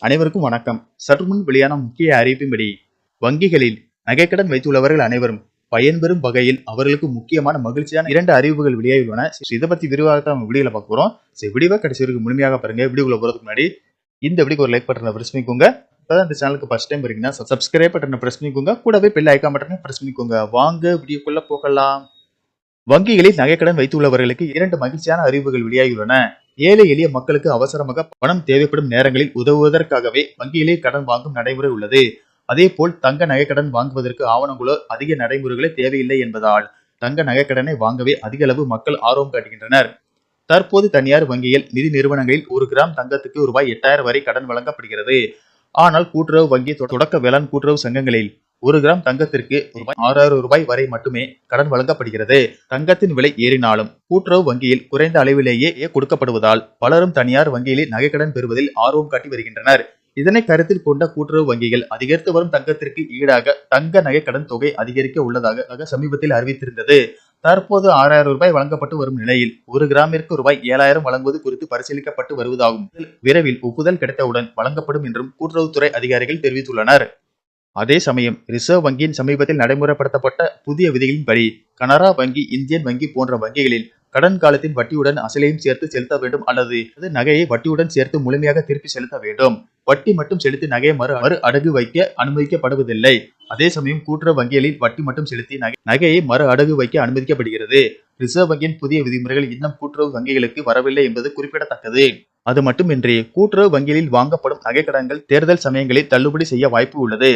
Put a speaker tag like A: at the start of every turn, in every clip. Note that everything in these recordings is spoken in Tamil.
A: அனைவருக்கும் வணக்கம். சற்று முன் வெளியான முக்கிய அறிவிப்பின்படி வங்கிகளில் நகைக்கடன் வைத்துள்ளவர்கள் அனைவரும் பயன்பெறும் வகையில் அவர்களுக்கு முக்கியமான மகிழ்ச்சியான 2 அறிவிப்புகள் வெளியாகியுள்ளன. இதை பத்தி விரிவாக நம்ம வீடியோல பார்க்க போறோம். வீடியோவை கடைசி வரைக்கும் முழுமையாக பாருங்க. வீடியோக்குள்ள போறதுக்கு முன்னாடி இந்த வீடியோக்கு ஒரு லைக் பட்டனை பிரஸ் பண்ணிக்கோங்க. இப்பதான் இந்த சேனலுக்கு ஃபர்ஸ்ட் டைம் வரீங்கன்னா சப்ஸ்கிரைப் பட்டனை பிரஸ் பண்ணிக்கோங்க. கூடவே பெல் ஐகான் பட்டனை பிரஸ் பண்ணிக்கோங்க. வாங்க வீடியோக்குள்ள போகலாம். வங்கிகளில் நகைக்கடன் வைத்துள்ளவர்களுக்கு 2 மகிழ்ச்சியான அறிவிப்புகள் வெளியாகியுள்ளன. ஏழை எளிய மக்களுக்கு அவசரமாக பணம் தேவைப்படும் நேரங்களில் உதவுவதற்காகவே வங்கியிலே கடன் வாங்கும் நடைமுறை உள்ளது. அதே போல் தங்க நகைக்கடன் வாங்குவதற்கு ஆவணங்களோ அதிக நடைமுறைகளே தேவையில்லை என்பதால் தங்க நகைக்கடனை வாங்கவே அதிக அளவு மக்கள் ஆர்வம் காட்டுகின்றனர். தற்போது தனியார் வங்கியில் நிதி நிறுவனங்களில் 1 கிராம் தங்கத்துக்கு ரூபாய் 8000 வரை கடன் வழங்கப்படுகிறது. ஆனால் கூட்டுறவு வங்கி தொடக்க வேளாண் கூட்டுறவு சங்கங்களில் 1 கிராம் தங்கத்திற்கு ரூபாய் 6000 வரை மட்டுமே கடன் வழங்கப்படுகிறது. தங்கத்தின் விலை ஏறினாலும் கூட்டுறவு வங்கியில் குறைந்த அளவிலேயே கொடுக்கப்படுவதால் பலரும் தனியார் வங்கியில் நகைக்கடன் பெறுவதில் ஆர்வம் காட்டி வருகின்றனர். இதனை கருத்தில் கொண்ட கூட்டுறவு வங்கிகள் அதிகரித்து வரும் தங்கத்திற்கு ஈடாக தங்க நகை கடன் தொகை அதிகரிக்க உள்ளதாக சமீபத்தில் அறிவித்திருந்தது. தற்போது 6000 வழங்கப்பட்டு வரும் நிலையில் 1 கிராமிற்கு ரூபாய் 7000 வழங்குவது குறித்து பரிசீலிக்கப்பட்டு வருவதாகவும் விரைவில் ஒப்புதல் கிடைத்தவுடன் வழங்கப்படும் என்றும் கூட்டுறவுத்துறை அதிகாரிகள் தெரிவித்துள்ளனர். அதே சமயம் ரிசர்வ் வங்கியின் சமீபத்தில் நடைமுறைப்படுத்தப்பட்ட புதிய விதிகளின்படி கனரா வங்கி, இந்தியன் வங்கி போன்ற வங்கிகளில் கடன் காலத்தின் வட்டியுடன் அசலையும் சேர்த்து செலுத்த வேண்டும் அல்லது நகையை வட்டியுடன் சேர்த்து முழுமையாக திருப்பி செலுத்த வேண்டும். வட்டி மட்டும் செலுத்தி நகையை மறு அடகு வைக்க அனுமதிக்கப்படுவதில்லை. அதே சமயம் கூட்டுறவு வங்கிகளில் வட்டி மட்டும் செலுத்தி நகையை மறு அடகு வைக்க அனுமதிக்கப்படுகிறது. ரிசர்வ் வங்கியின் புதிய விதிமுறைகள் இன்னும் கூட்டுறவு வங்கிகளுக்கு வரவில்லை என்பது குறிப்பிடத்தக்கது. அது மட்டுமின்றி கூட்டுறவு வங்கிகளில் வாங்கப்படும் நகைக்கடன்கள் தேர்தல் சமயங்களில் தள்ளுபடி செய்ய வாய்ப்பு உள்ளது.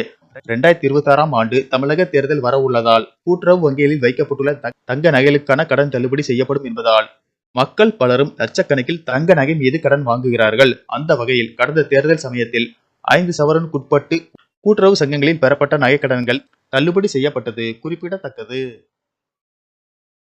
A: 2026ஆம் ஆண்டு தமிழக தேர்தல் வர உள்ளதால் கூட்டுறவு வங்கிகளில் வைக்கப்பட்டுள்ள தங்க நகைகளுக்கான கடன் தள்ளுபடி செய்யப்படும் என்பதால் மக்கள் பலரும் லட்சக்கணக்கில் தங்க நகை மீது கடன் வாங்குகிறார்கள். அந்த வகையில் கடந்த தேர்தல் சமயத்தில் 5 சவரனுக்குட்பட்டு கூட்டுறவு சங்கங்களில் பெறப்பட்ட நகைக்கடன்கள் தள்ளுபடி செய்யப்பட்டது குறிப்பிடத்தக்கது.